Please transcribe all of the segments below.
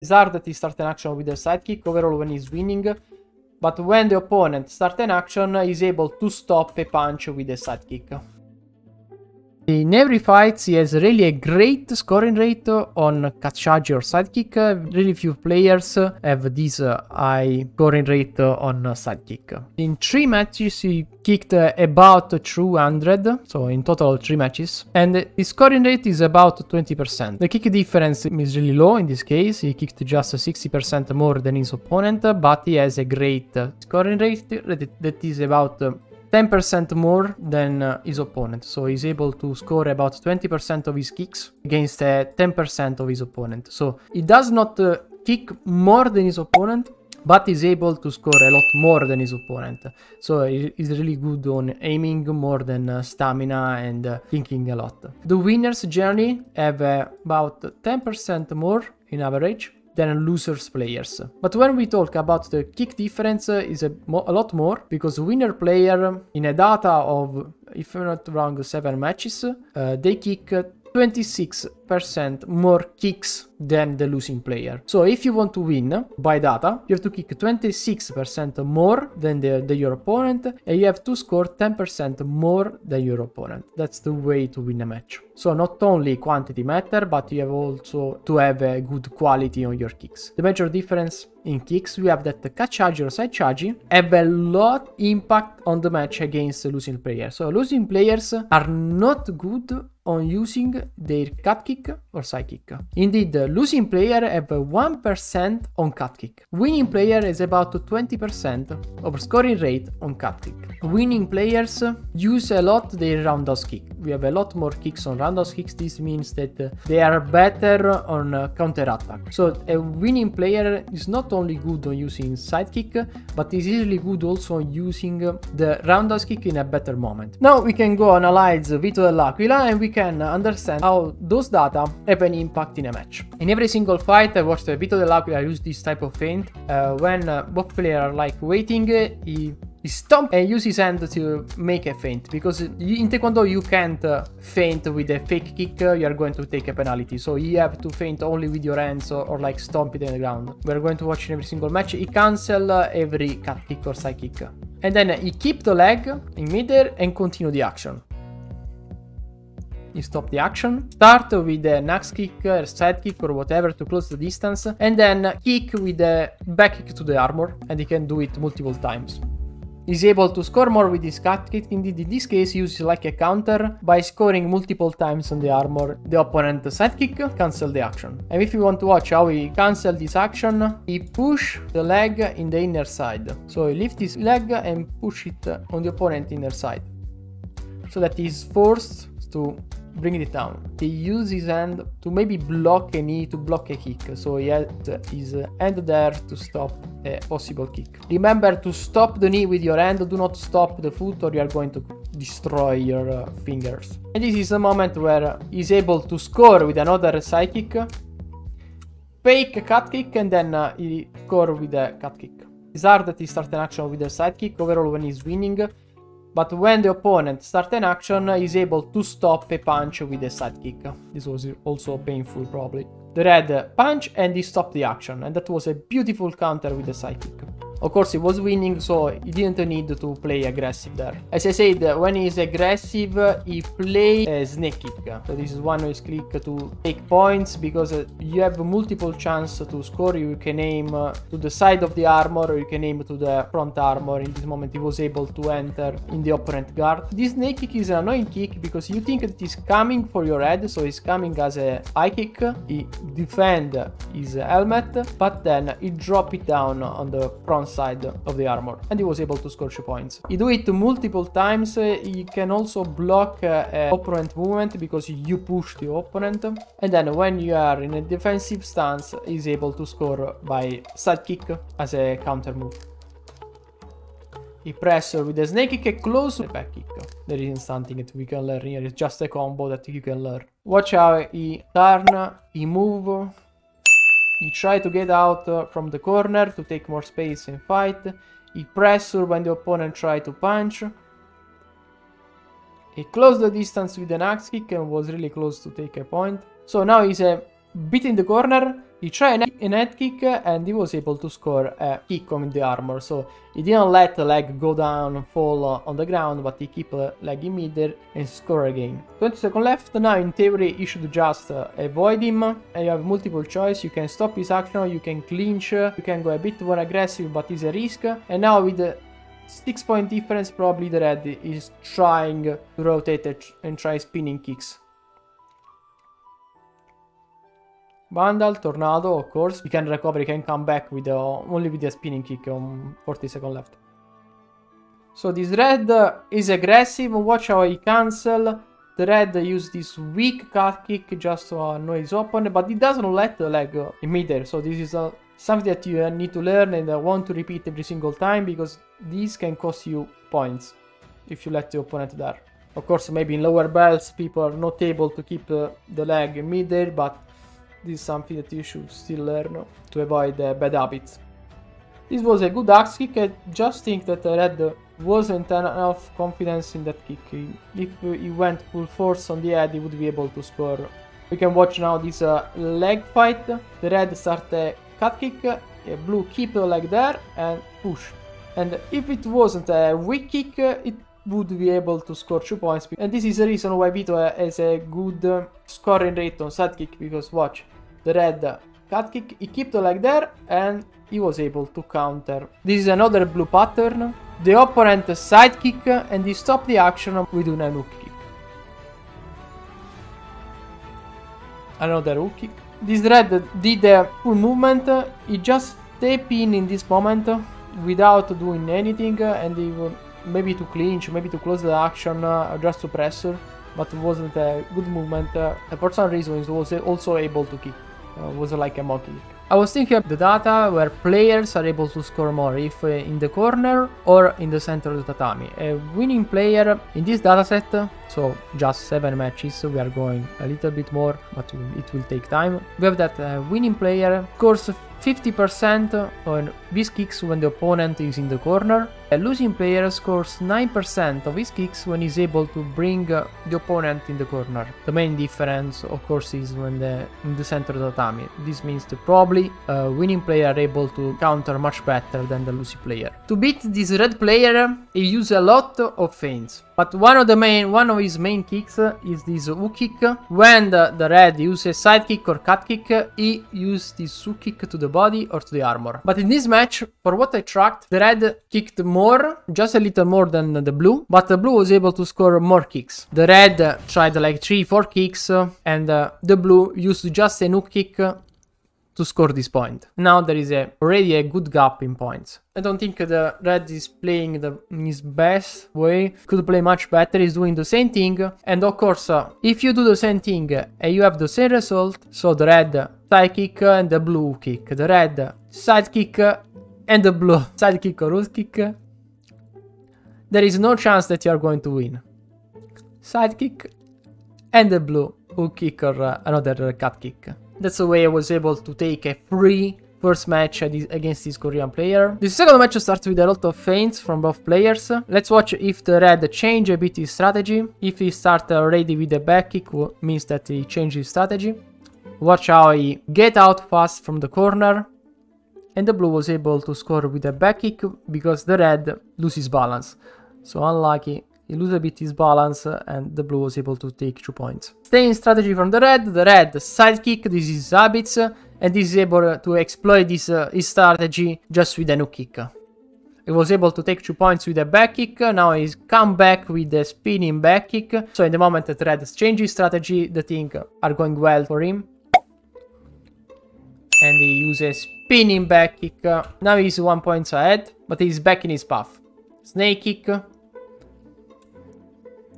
It's hard that he starts an action with a sidekick overall when he's winning, but when the opponent starts an action, he's able to stop a punch with a sidekick. In every fight, he has really a great scoring rate on Kachaji or sidekick. Really few players have this high scoring rate on sidekick. In 3 matches, he kicked about 200, so in total 3 matches. And his scoring rate is about 20%. The kick difference is really low in this case. He kicked just 60% more than his opponent, but he has a great scoring rate that is about 10% more than his opponent, so he's able to score about 20% of his kicks against 10% of his opponent. So he does not kick more than his opponent, but he's able to score a lot more than his opponent. So he's really good on aiming more than stamina and kicking a lot. The winners generally have about 10% more in average than losers players. But when we talk about the kick difference is a lot more, because winner player in a data of, if I'm not wrong, 7 matches, they kick 26% more kicks than the losing player. So if you want to win by data, you have to kick 26% more than your opponent, and you have to score 10% more than your opponent. That's the way to win a match. So not only quantity matter, but you have also to have a good quality on your kicks. The major difference in kicks, we have that the Kachaji or side charging have a lot impact on the match against the losing player. So losing players are not good on using their cut kick or side kick. Indeed, the losing player have 1% on cut kick. Winning player is about 20% of scoring rate on cut kick. Winning players use a lot their roundhouse kick. We have a lot more kicks on roundhouse kicks. This means that they are better on counter attack. So a winning player is not only good on using side kick, but is really good also on using the roundhouse kick in a better moment. Now we can go analyze Vito dell'Aquila and we can understand how those data have an impact in a match. In every single fight I watched Vito dell'Aquila use this type of feint. When both players are like waiting, he stomp and use his hand to make a feint, because in Taekwondo you can't feint with a fake kick, you are going to take a penalty. So you have to feint only with your hands or like stomp it in the ground. We're going to watch in every single match. He cancel every cut kick or side kick. And then he keep the leg in midair and continue the action. You stop the action, start with an axe kick, a side kick or whatever to close the distance, and then kick with a back kick to the armor, and he can do it multiple times. He's able to score more with his cut kick. Indeed, in this case, he uses like a counter by scoring multiple times on the armor. The opponent side kick, cancel the action. And if you want to watch how he cancel this action, he push the leg in the inner side. So he lift his leg and push it on the opponent inner side, so that he's forced to bring it down. He uses his hand to maybe block a knee, to block a kick. So he has his hand there to stop a possible kick. Remember to stop the knee with your hand, do not stop the foot or you are going to destroy your fingers. And this is a moment where he's able to score with another side kick, fake cut kick, and then he score with a cut kick. It's hard that he starts an action with a side kick overall when he's winning, but when the opponent starts an action, he's able to stop a punch with a side kick. This was also painful probably. The red punch and he stopped the action, and that was a beautiful counter with the side kick. Of course, he was winning, so he didn't need to play aggressive there. As I said, when he's aggressive, he plays a snake kick. So this is one of his click to take points, because you have multiple chances to score. You can aim to the side of the armor, or you can aim to the front armor. In this moment, he was able to enter in the opponent guard. This snake kick is an annoying kick, because you think that he's coming for your head, so he's coming as a high kick. He defend his helmet, but then he drop it down on the front side of the armor, and he was able to score 2 points. He do it multiple times. He can also block opponent movement, because you push the opponent, and then when you are in a defensive stance, he's able to score by side kick as a counter move. He press with the snake kick and close the back kick. There isn't something that we can learn here, it's just a combo that you can learn. Watch how he turn, he move. He try to get out from the corner to take more space and fight. He pressure when the opponent try to punch. He closed the distance with an axe kick and was really close to take a point. So now he's a bit in the corner, He tried an head kick and he was able to score a kick on the armor. So he didn't let the leg go down and fall on the ground, but he kept the leg in midair and score again. 20 seconds left. Now in theory you should just avoid him. And you have multiple choice. You can stop his action, you can clinch, you can go a bit more aggressive, but it's a risk. And now with the 6-point difference, probably the red is trying to rotate and try spinning kicks. Vandal, Tornado, of course. He can recover, he can come back with only with the spinning kick on 40 seconds left. So this red is aggressive. Watch how he cancel. The red used this weak cut kick just to annoy his opponent, but he doesn't let the leg in midair. So this is something that you need to learn and want to repeat every single time, because this can cost you points if you let the opponent there. Of course, maybe in lower belts people are not able to keep the leg in midair, but this is something that you should still learn to avoid bad habits. This was a good axe kick. I just think that Red wasn't enough confidence in that kick. If he went full force on the head, he would be able to score. We can watch now this leg fight. The Red start a cut kick, Blue keep the leg there and push. And if it wasn't a weak kick, it would be able to score 2 points. And this is the reason why Vito has a good scoring rate on sidekick, because watch, the Red cut kick, he kept the leg there and he was able to counter. This is another Blue pattern. The opponent sidekick and he stopped the action with an hook kick. Another hook kick. This Red did a full movement. He just stepped in this moment without doing anything, and even maybe to clinch, maybe to close the action, just to pressure, but it wasn't a good movement. For some reason he was also able to kick. Was like a mock kick. I was thinking of the data where players are able to score more, if in the corner or in the center of the tatami. A winning player in this dataset, so just 7 matches, we are going a little bit more, but it will take time. We have that winning player scores 50% on his kicks when the opponent is in the corner. A losing player scores 9% of his kicks when he's able to bring the opponent in the corner. The main difference, of course, is when in the center of the tatami. This means that probably a winning player are able to counter much better than the losing player. To beat this red player, he uses a lot of feints. But one of his main kicks is this hook kick. When the red uses side kick or cut kick, he uses this hook kick to the body or to the armor. But in this match, for what I tracked, the red kicked more, just a little more than the blue, but the blue was able to score more kicks. The red tried like 3-4 kicks, and the blue used just a hook kick to score this point. Now there is already a good gap in points. I don't think the red is playing in his best way. Could play much better. He's doing the same thing. And of course, if you do the same thing and you have the same result, so the red side kick and the blue kick, the red side kick and the blue side kick or hook kick, there is no chance that you are going to win. Side kick and the blue hook kick or another cut kick. That's the way I was able to take a free first match against this Korean player. The second match starts with a lot of feints from both players. Let's watch if the red change a bit his strategy. If he starts already with the back kick, means that he changed his strategy. Watch how he get out fast from the corner. And the blue was able to score with a back kick because the red loses balance. So unlucky. He loses a bit his balance and the blue was able to take 2 points. Staying strategy from the red side kick, this is habits, and this is able to exploit this his strategy just with a hook kick. He was able to take 2 points with a back kick, now he's come back with a spinning back kick. So in the moment that red changes strategy, the things are going well for him. And he uses spinning back kick. Now he's 1 point ahead, but he's back in his path. Snake kick.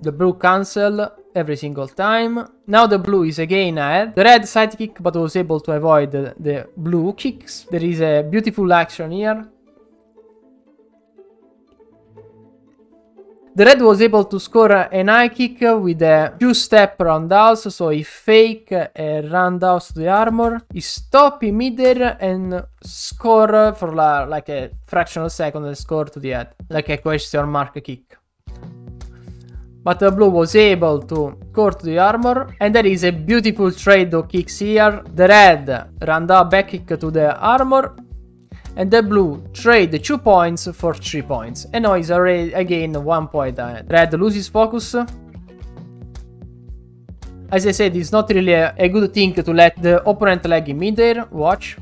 The blue cancel every single time. Now the blue is again ahead. The red side kick, but was able to avoid the blue kicks. There is a beautiful action here. The red was able to score an high kick with a 2-step roundhouse, so he fake a roundhouse to the armor. He stop in midair and score for like a fraction of a second and score to the head, like a question mark kick. But the blue was able to core to the armor, and there is a beautiful trade of kicks here. The red ran down back kick to the armor, and the blue trade 2 points for 3 points. And now is already again 1 point ahead. Red loses focus. As I said, it's not really a good thing to let the opponent lag in midair. Watch.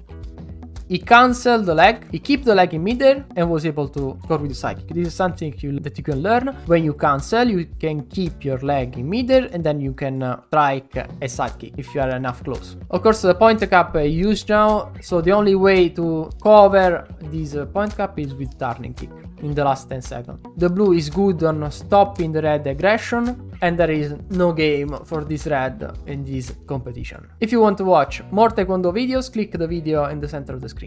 He cancelled the lag, he kept the lag in midair and was able to core with the sidekick. This is something that you can learn. When you cancel, you can keep your lag in midair and then you can strike a sidekick if you are enough close. Of course, the point cap is used now, so the only way to cover this point cap is with turning kick in the last 10 seconds. The blue is good on stopping the red aggression, and there is no game for this red in this competition. If you want to watch more Taekwondo videos, click the video in the center of the screen.